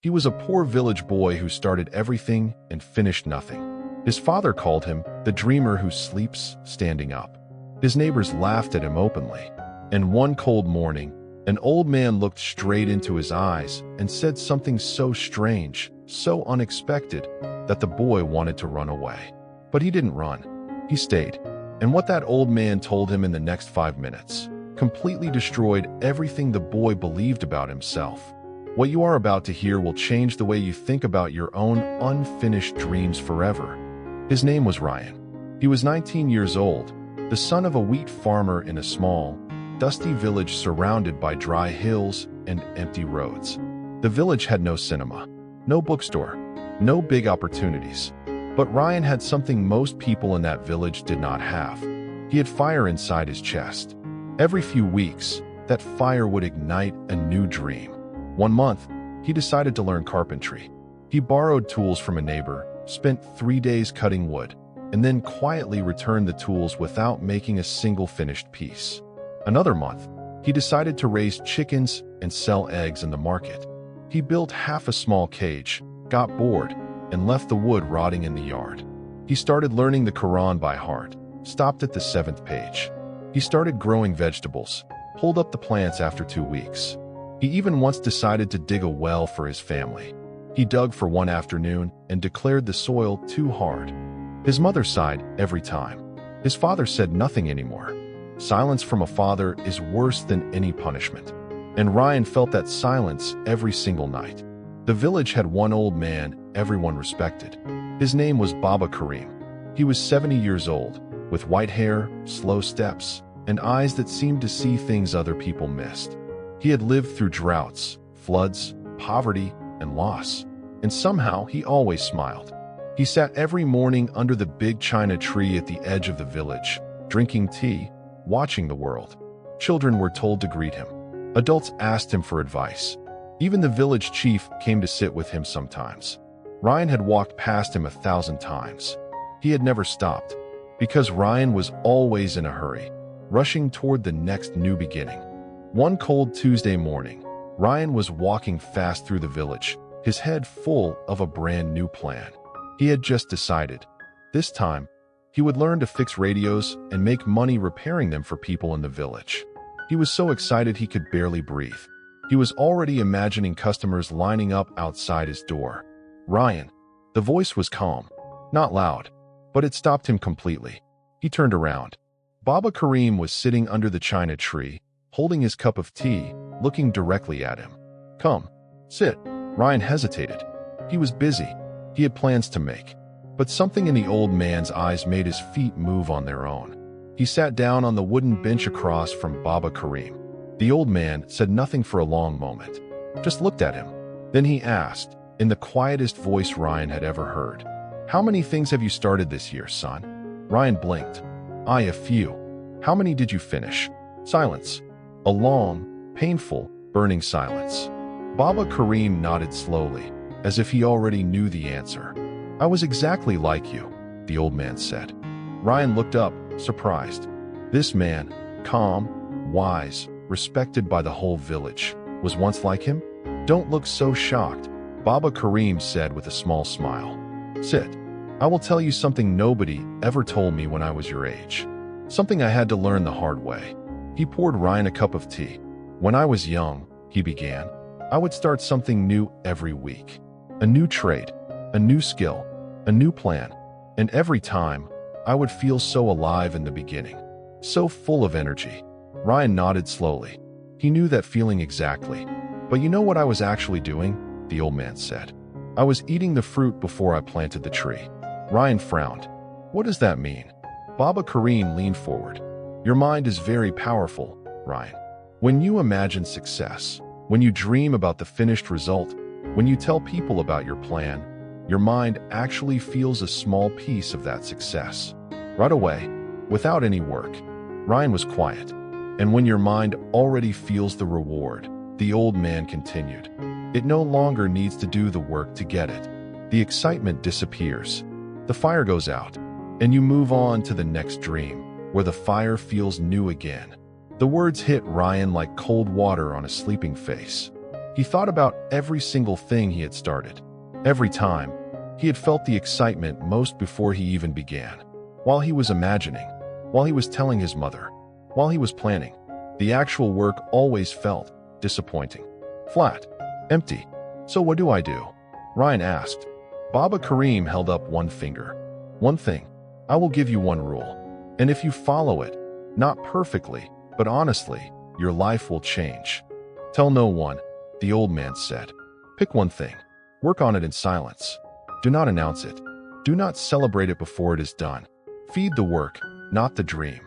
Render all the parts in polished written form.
He was a poor village boy who started everything and finished nothing. His father called him the dreamer who sleeps standing up. His neighbors laughed at him openly. And one cold morning, an old man looked straight into his eyes and said something so strange, so unexpected, that the boy wanted to run away. But he didn't run. He stayed. And what that old man told him in the next 5 minutes completely destroyed everything the boy believed about himself. What you are about to hear will change the way you think about your own unfinished dreams forever. His name was Ryan. He was 19 years old, the son of a wheat farmer in a small, dusty village surrounded by dry hills and empty roads. The village had no cinema, no bookstore, no big opportunities. But Ryan had something most people in that village did not have. He had fire inside his chest. Every few weeks, that fire would ignite a new dream. One month, he decided to learn carpentry. He borrowed tools from a neighbor, spent 3 days cutting wood, and then quietly returned the tools without making a single finished piece. Another month, he decided to raise chickens and sell eggs in the market. He built half a small cage, got bored, and left the wood rotting in the yard. He started learning the Quran by heart, stopped at the 7th page. He started growing vegetables, pulled up the plants after 2 weeks. He even once decided to dig a well for his family. He dug for one afternoon and declared the soil too hard. His mother sighed every time. His father said nothing anymore. Silence from a father is worse than any punishment. And Ryan felt that silence every single night. The village had one old man everyone respected. His name was Baba Karim. He was 70 years old, with white hair, slow steps, and eyes that seemed to see things other people missed. He had lived through droughts, floods, poverty, and loss, and somehow he always smiled. He sat every morning under the big china tree at the edge of the village, drinking tea, watching the world. Children were told to greet him. Adults asked him for advice. Even the village chief came to sit with him sometimes. Ryan had walked past him 1,000 times. He had never stopped, because Ryan was always in a hurry, rushing toward the next new beginning. One cold Tuesday morning, Ryan was walking fast through the village, his head full of a brand new plan. He had just decided, this time, he would learn to fix radios and make money repairing them for people in the village. He was so excited he could barely breathe. He was already imagining customers lining up outside his door. Ryan. The voice was calm, not loud, but it stopped him completely. He turned around. Baba Karim was sitting under the china tree, holding his cup of tea, looking directly at him. Come, sit. Ryan hesitated. He was busy. He had plans to make. But something in the old man's eyes made his feet move on their own. He sat down on the wooden bench across from Baba Karim. The old man said nothing for a long moment, just looked at him. Then he asked, in the quietest voice Ryan had ever heard, "How many things have you started this year, son?" Ryan blinked. A few." "How many did you finish?" Silence. A long, painful, burning silence. Baba Karim nodded slowly, as if he already knew the answer. "I was exactly like you," the old man said. Ryan looked up, surprised. This man, calm, wise, respected by the whole village, was once like him? "Don't look so shocked," Baba Karim said with a small smile. "Sit. I will tell you something nobody ever told me when I was your age. Something I had to learn the hard way." He poured Ryan a cup of tea. "When I was young," he began, "I would start something new every week. A new trade, a new skill, a new plan. And every time, I would feel so alive in the beginning, so full of energy." Ryan nodded slowly. He knew that feeling exactly. "But you know what I was actually doing?" the old man said. "I was eating the fruit before I planted the tree." Ryan frowned. "What does that mean?" Baba Karim leaned forward. "Your mind is very powerful, Ryan. When you imagine success, when you dream about the finished result, when you tell people about your plan, your mind actually feels a small piece of that success. Right away, without any work." Ryan was quiet. "And when your mind already feels the reward," the old man continued, "it no longer needs to do the work to get it. The excitement disappears. The fire goes out, and you move on to the next dream, where the fire feels new again." The words hit Ryan like cold water on a sleeping face. He thought about every single thing he had started. Every time, he had felt the excitement most before he even began. While he was imagining, while he was telling his mother, while he was planning, the actual work always felt disappointing. Flat. Empty. So what do I do? Ryan asked. Baba Karim held up one finger. One thing. I will give you one rule. And if you follow it, not perfectly, but honestly, your life will change. Tell no one, the old man said. Pick one thing. Work on it in silence. Do not announce it. Do not celebrate it before it is done. Feed the work, not the dream.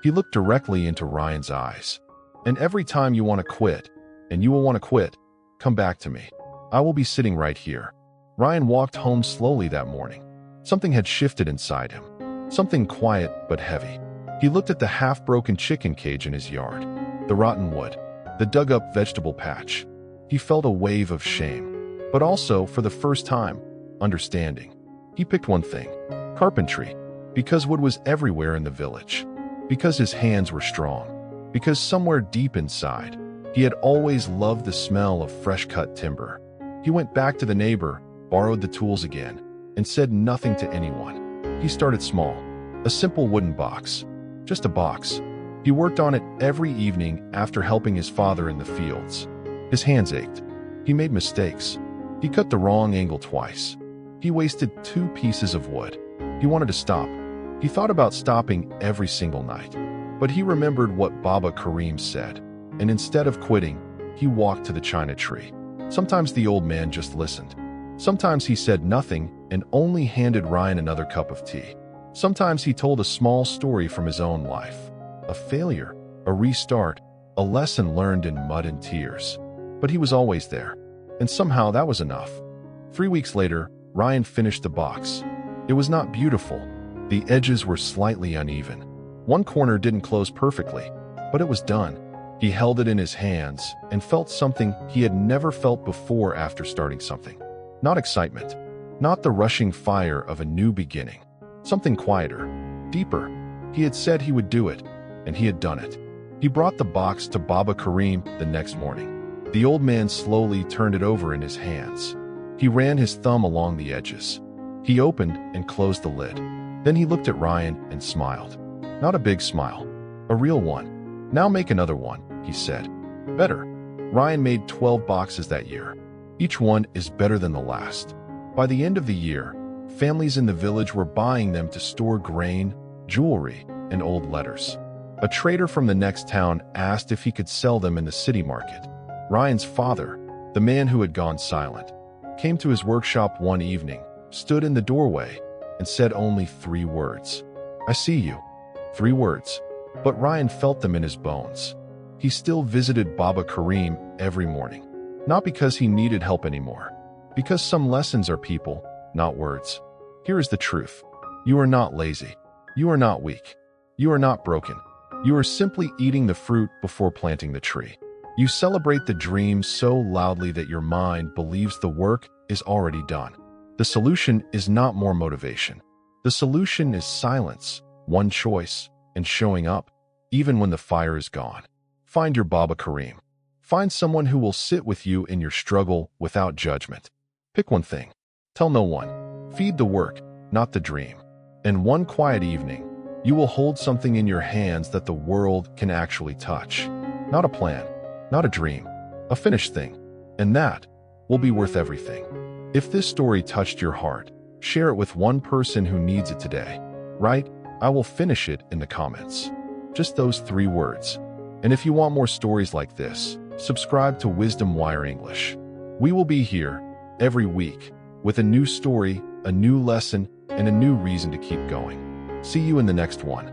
He looked directly into Ryan's eyes. And every time you want to quit, and you will want to quit, come back to me. I will be sitting right here. Ryan walked home slowly that morning. Something had shifted inside him. Something quiet but heavy. He looked at the half-broken chicken cage in his yard, the rotten wood, the dug-up vegetable patch. He felt a wave of shame, but also, for the first time, understanding. He picked one thing: carpentry, because wood was everywhere in the village, because his hands were strong, because somewhere deep inside, he had always loved the smell of fresh-cut timber. He went back to the neighbor, borrowed the tools again, and said nothing to anyone. He started small, a simple wooden box, just a box. He worked on it every evening after helping his father in the fields. His hands ached. He made mistakes. He cut the wrong angle twice. He wasted 2 pieces of wood. He wanted to stop. He thought about stopping every single night. But he remembered what Baba Karim said, and instead of quitting, he walked to the china tree. Sometimes the old man just listened. Sometimes he said nothing and only handed Ryan another cup of tea. Sometimes he told a small story from his own life. A failure, a restart, a lesson learned in mud and tears. But he was always there. And somehow that was enough. 3 weeks later, Ryan finished the box. It was not beautiful. The edges were slightly uneven. One corner didn't close perfectly, but it was done. He held it in his hands and felt something he had never felt before after starting something. Not excitement, not the rushing fire of a new beginning. Something quieter, deeper. He had said he would do it, and he had done it. He brought the box to Baba Karim the next morning. The old man slowly turned it over in his hands. He ran his thumb along the edges. He opened and closed the lid. Then he looked at Ryan and smiled. Not a big smile, a real one. Now make another one, he said. Better. Ryan made 12 boxes that year. Each one is better than the last. By the end of the year, families in the village were buying them to store grain, jewelry, and old letters. A trader from the next town asked if he could sell them in the city market. Ryan's father, the man who had gone silent, came to his workshop one evening, stood in the doorway, and said only 3 words. I see you. 3 words. But Ryan felt them in his bones. He still visited Baba Karim every morning. Not because he needed help anymore. Because some lessons are people, not words. Here is the truth. You are not lazy. You are not weak. You are not broken. You are simply eating the fruit before planting the tree. You celebrate the dream so loudly that your mind believes the work is already done. The solution is not more motivation. The solution is silence, one choice, and showing up, even when the fire is gone. Find your Baba Karim. Find someone who will sit with you in your struggle without judgment. Pick one thing. Tell no one. Feed the work, not the dream. And one quiet evening, you will hold something in your hands that the world can actually touch. Not a plan, not a dream, a finished thing. And that will be worth everything. If this story touched your heart, share it with one person who needs it today. Right? I will finish it in the comments. Just those 3 words. And if you want more stories like this, subscribe to Wisdom Wire English. We will be here every week with a new story, a new lesson, and a new reason to keep going. See you in the next one.